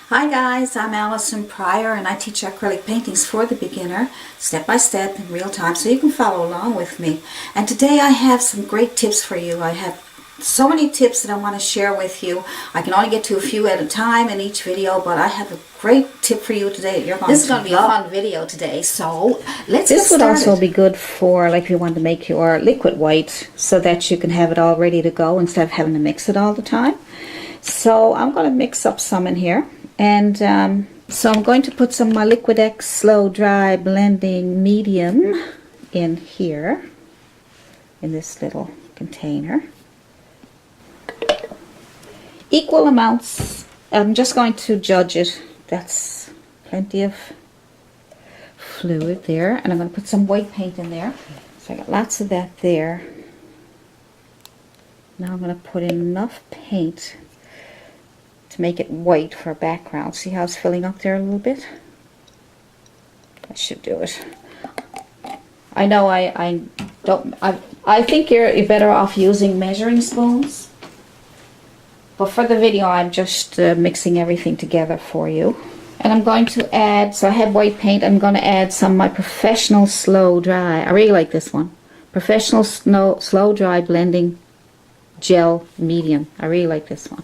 Hi guys, I'm Allison Pryor and I teach acrylic paintings for the beginner, step by step in real time, so you can follow along with me. And today I have some great tips for you. I have so many tips that I want to share with you. I can only get to a few at a time in each video, but I have a great tip for you today. This is going to be a fun video today, so let's get started. This would also be good for, like, if you want to make your liquid white so that you can have it all ready to go instead of having to mix it all the time. So I'm going to mix up some in here. And so I'm going to put some of my Liquid X Slow Dry Blending Medium in here, in this little container. Equal amounts. I'm just going to judge it. That's plenty of fluid there. And I'm going to put some white paint in there. So I got lots of that there. Now I'm going to put in enough paint to make it white for a background. See how it's filling up there a little bit? That should do it. I know I think you're better off using measuring spoons, but for the video I'm just mixing everything together for you. And I'm going to add, so I have white paint, I'm going to add some of my Professional Slow Dry. I really like this one. Professional Slow Dry Blending Gel Medium. I really like this one.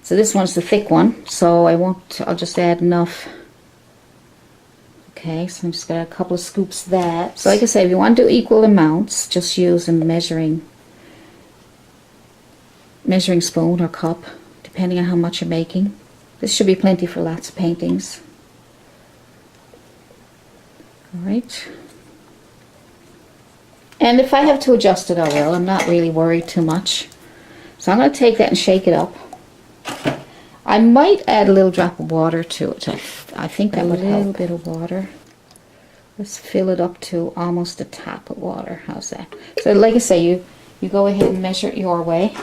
So this one's the thick one, so I'll just add enough. Okay, so I'm just going to add a couple of scoops of that. So like I say, if you want to do equal amounts, just use a measuring spoon or cup, depending on how much you're making. This should be plenty for lots of paintings. Alright. And if I have to adjust it, I will. I'm not really worried too much. So I'm going to take that and shake it up. I might add a little drop of water to it. I think that would help. A little bit of water. Let's fill it up to almost the top of water. How's that? So like I say, you go ahead and measure it your way.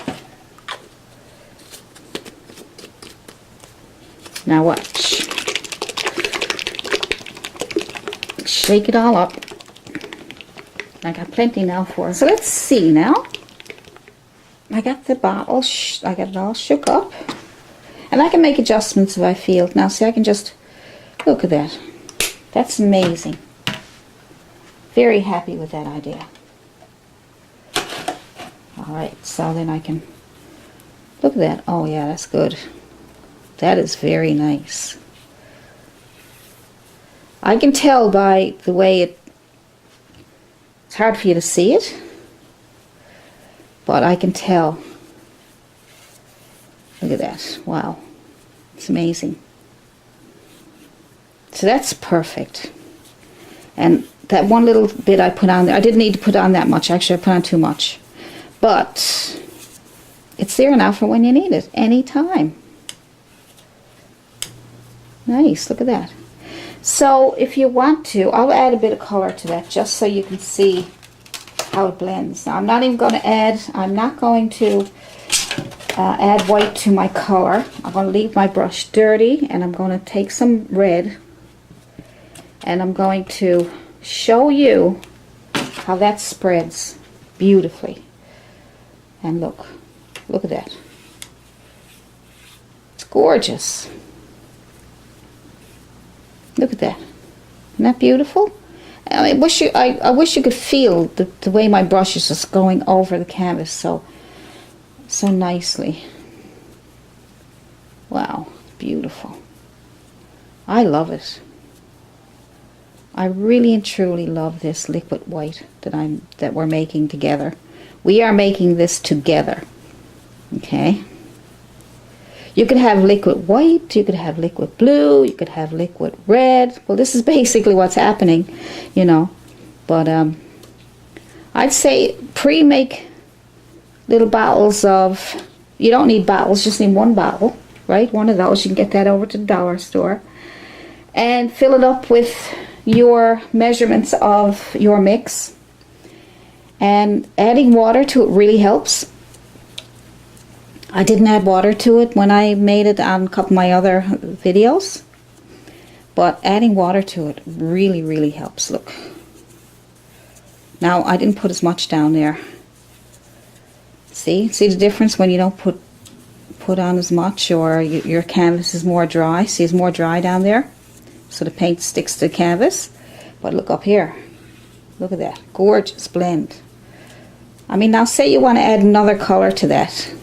Now watch. Shake it all up. I got plenty now for it. So let's see now. I got the bottle, I got it all shook up. And I can make adjustments if I feel. Now see, I can just, look at that. That's amazing. Very happy with that idea. Alright, so then I can, look at that. Oh yeah, that's good. That is very nice. I can tell by the way it's hard for you to see it, but I can tell. Look at that. Wow. It's amazing. So that's perfect. And that one little bit I put on there, I didn't need to put on that much. Actually, I put on too much. But it's there now for when you need it. Anytime. Nice. Look at that. So if you want to, I'll add a bit of color to that just so you can see how it blends. Now I'm not even going to add, I'm not going to add white to my color. I'm going to leave my brush dirty and I'm going to take some red and I'm going to show you how that spreads beautifully. And look at that. It's gorgeous. Look at that. Isn't that beautiful? I wish you could feel the way my brush is just going over the canvas so nicely. Wow, beautiful. I love it. I really and truly love this liquid white that we're making together. We are making this together. Okay? You could have liquid white, you could have liquid blue, you could have liquid red. Well, this is basically what's happening, you know. But I'd say pre-make little bottles of, you don't need bottles, just need one bottle, right? One of those, you can get that over to the dollar store. And fill it up with your measurements of your mix. And adding water to it really helps. I didn't add water to it when I made it on a couple of my other videos. But adding water to it really, really helps. Look. Now, I didn't put as much down there. See the difference when you don't put put on as much, or your canvas is more dry. See, it's more dry down there, so the paint sticks to the canvas. But look up here. Look at that. Gorgeous blend. I mean, now say you want to add another color to that.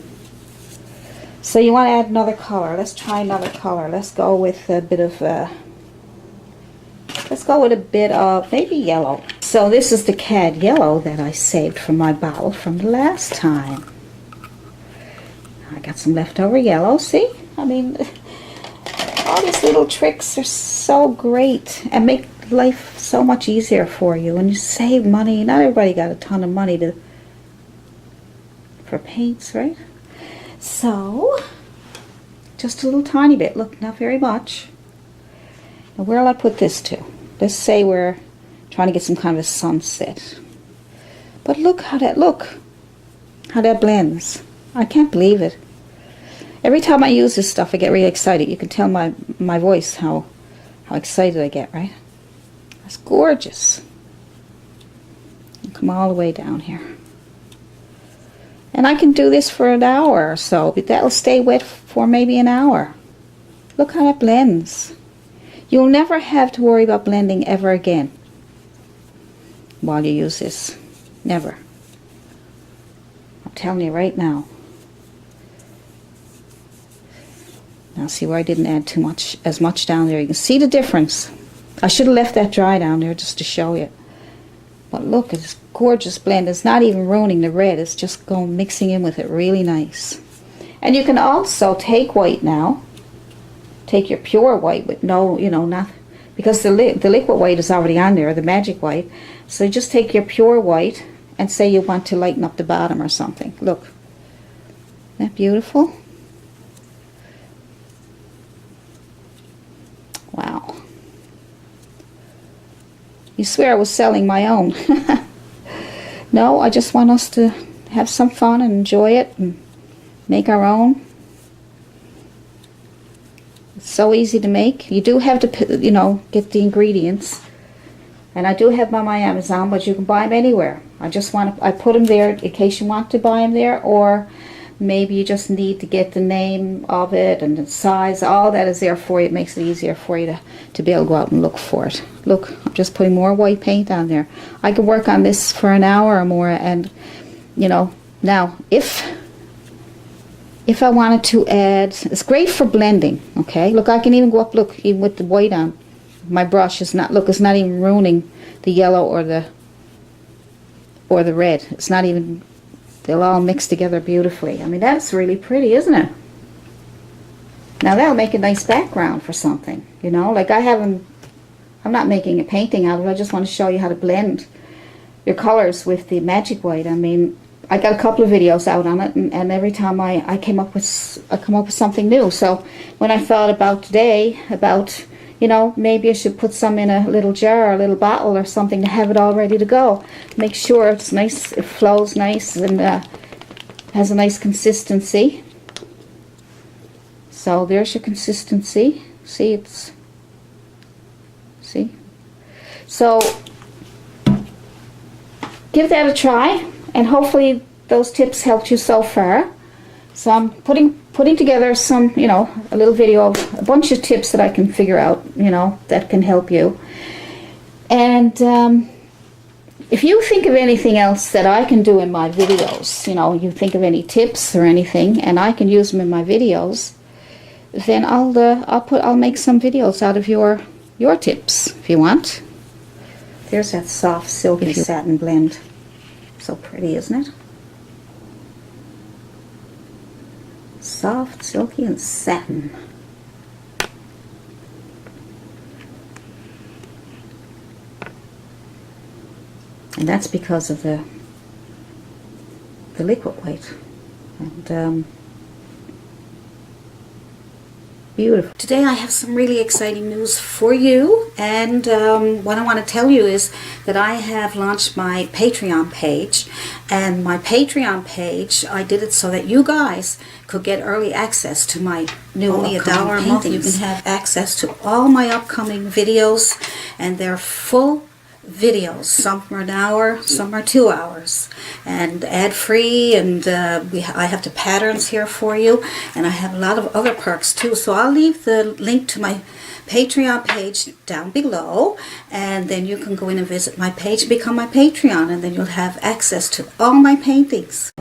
So you want to add another color. Let's try another color. Let's go with a bit of maybe yellow. So this is the cad yellow that I saved from my bottle from the last time. I got some leftover yellow. See? I mean, all these little tricks are so great and make life so much easier for you, and you save money. Not everybody got a ton of money for paints, right? So just a little tiny bit. Look, not very much. Now where'll I put this to? Let's say we're trying to get some kind of a sunset. But look how that blends. I can't believe it. Every time I use this stuff I get really excited. You can tell my voice how excited I get, right? That's gorgeous. Come all the way down here. And I can do this for an hour or so, but that'll stay wet for maybe an hour. Look how that blends. You'll never have to worry about blending ever again while you use this. Never. I'm telling you right now. Now see where I didn't add as much down there. You can see the difference. I should have left that dry down there just to show you. But look, it's gorgeous blend. It's not even ruining the red. It's just going mixing in with it really nice. And you can also take white now. Take your pure white with no, not, because the liquid white is already on there, the magic white. So you just take your pure white and say you want to lighten up the bottom or something. Look. Isn't that beautiful? Wow. You swear I was selling my own. No, I just want us to have some fun and enjoy it and make our own. It's so easy to make. You do have to, get the ingredients. And I do have them on my Amazon, but you can buy them anywhere. I put them there in case you want to buy them there, or maybe you just need to get the name of it and the size. All that is there for you. It makes it easier for you to be able to go out and look for it. Look, I'm just putting more white paint on there. I can work on this for an hour or more, and now if I wanted to add, it's great for blending, okay? Look, I can even go up, look, even with the white on. My brush is not, look, it's not even ruining the yellow or the red. It's not even, they'll all mix together beautifully. I mean, that's really pretty, isn't it? Now that'll make a nice background for something, like I'm not making a painting out of it. I just want to show you how to blend your colors with the magic white. I mean, I got a couple of videos out on it, and every time I come up with something new. So when I thought about today, maybe I should put some in a little jar, a little bottle or something to have it all ready to go. Make sure it's nice, it flows nice, and has a nice consistency. So there's your consistency. See, so give that a try. And hopefully those tips helped you so far. So I'm putting together some, a little video of a bunch of tips that I can figure out, that can help you. And if you think of anything else that I can do in my videos, you think of any tips or anything, and I can use them in my videos, then I'll make some videos out of your tips if you want. There's that soft silky satin blend. So pretty, isn't it? Soft, silky, and satin. And that's because of the liquid white. And beautiful. Today I have some really exciting news for you, and what I want to tell you is that I have launched my Patreon page. And my Patreon page, I did it so that you guys could get early access to my new only $1 a month. You can have access to all my upcoming videos, and they're full videos. Some are an hour, some are 2 hours, and ad-free, and I have the patterns here for you, and I have a lot of other perks too. So I'll leave the link to my Patreon page down below, and then you can go in and visit my page, become my Patreon, and then you'll have access to all my paintings.